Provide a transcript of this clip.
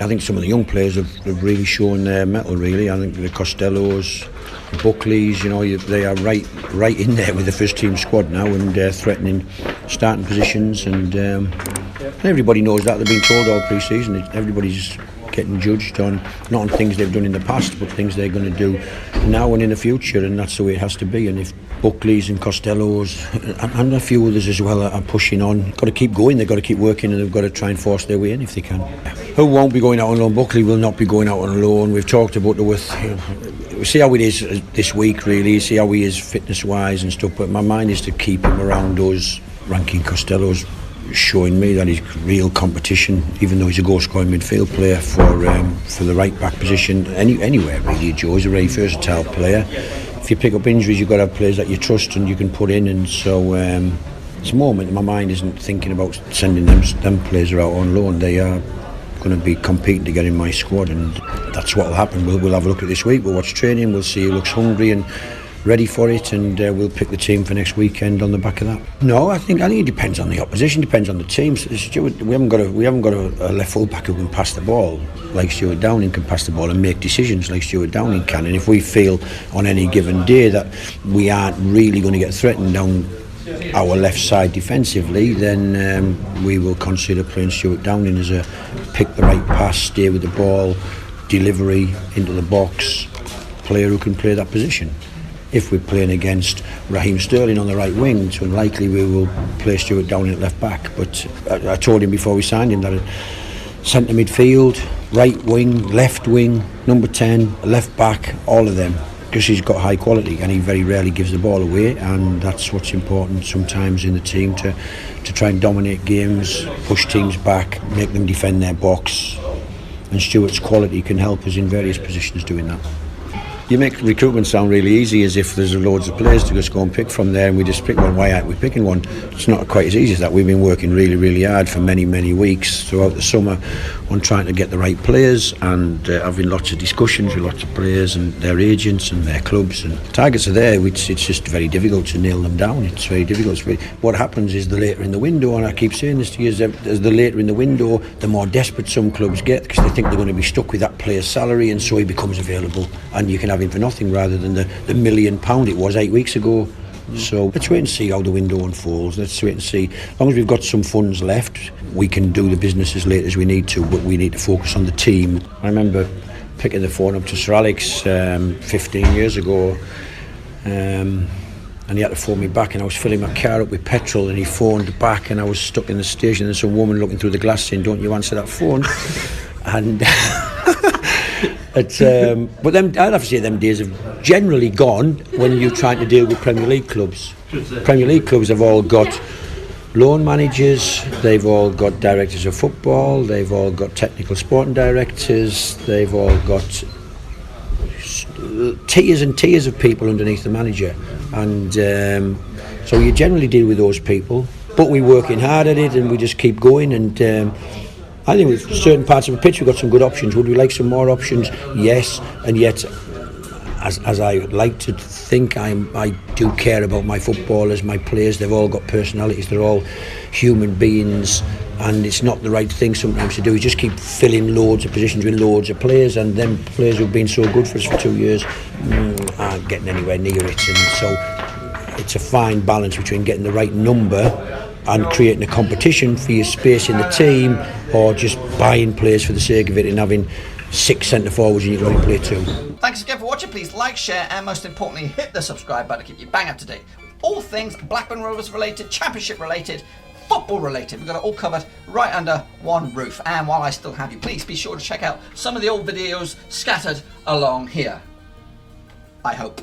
I think some of the young players have really shown their mettle, really. I think the Costellos, the Buckleys, they are right in there with the first team squad now, and threatening starting positions, and everybody knows that. They've been told all pre-season. Everybody's getting judged not on things they've done in the past, but things they're going to do now and in the future, and that's the way it has to be. And if Buckleys and Costellos and a few others as well are pushing on, got to keep going, they've got to keep working, and they've got to try and force their way in if they can. Who won't be going out on loan? Buckley will not be going out on loan. We've talked about we'll see how it is this week, really, see how he is fitness wise and stuff, but my mind is to keep him around us. Ranking Costello's showing me that he's real competition, even though he's a goal scoring midfield player for the right back position anywhere really. Joe, he's a very versatile player. If you pick up injuries, you've got to have players that you trust and you can put in, and so it's a moment my mind isn't thinking about sending them players out on loan. They are going to be competing to get in my squad, and that's what will happen. We'll have a look at this week, we'll watch training, we'll see who looks hungry and ready for it, and we'll pick the team for next weekend on the back of that. No, I think it depends on the opposition, depends on the team. Stuart, we haven't got a left full back who can pass the ball like Stuart Downing can pass the ball and make decisions like Stuart Downing can. And if we feel on any given day that we aren't really going to get threatened down our left side defensively, then we will consider playing Stuart Downing as a pick the right pass, stay with the ball, delivery into the box player who can play that position. If we're playing against Raheem Sterling on the right wing, it's unlikely we will play Stuart Downing at left back. But I told him before we signed him that centre midfield, right wing, left wing, number 10, left back, all of them, because he's got high quality and he very rarely gives the ball away, and that's what's important sometimes in the team, to try and dominate games, push teams back, make them defend their box, and Stuart's quality can help us in various positions doing that. You make recruitment sound really easy, as if there's loads of players to just go and pick from there and we just pick one. Why aren't we picking one? It's not quite as easy as that. We've been working really, really hard for many, many weeks throughout the summer on trying to get the right players, and having lots of discussions with lots of players and their agents and their clubs, and the targets are there. It's just very difficult to nail them down. It's very difficult. What happens is the later in the window, and I keep saying this to you, as the later in the window, the more desperate some clubs get, because they think they're going to be stuck with that player's salary, and so he becomes available and you can have him for nothing rather than the £1 million it was 8 weeks ago. So let's wait and see how the window unfolds. Let's wait and see. As long as we've got some funds left, we can do the business as late as we need to, but we need to focus on the team. I remember picking the phone up to Sir Alex 15 years ago, and he had to phone me back, and I was filling my car up with petrol, and he phoned back, and I was stuck in the station, and there's some woman looking through the glass saying, "Don't you answer that phone?" And but I'd have to say them days have generally gone when you're trying to deal with Premier League clubs. Premier League clubs have all got loan managers, they've all got directors of football, they've all got technical sporting directors, they've all got tiers and tiers of people underneath the manager, and so you generally deal with those people, but we're working hard at it and we just keep going, and I think with certain parts of the pitch we've got some good options. Would we like some more options? Yes, and yet as I like to think, I do care about my footballers, my players. They've all got personalities, they're all human beings, and it's not the right thing sometimes to do is just keep filling loads of positions with loads of players, and them players who've been so good for us for 2 years aren't getting anywhere near it. And so it's a fine balance between getting the right number and creating a competition for your space in the team, or just buying players for the sake of it and having 6 centre forwards and you can only play 2. Thanks again for watching. Please like, share, and most importantly, hit the subscribe button to keep you bang up to date with all things Blackburn Rovers related, Championship related, football related. We've got it all covered right under one roof. And while I still have you, please be sure to check out some of the old videos scattered along here. I hope.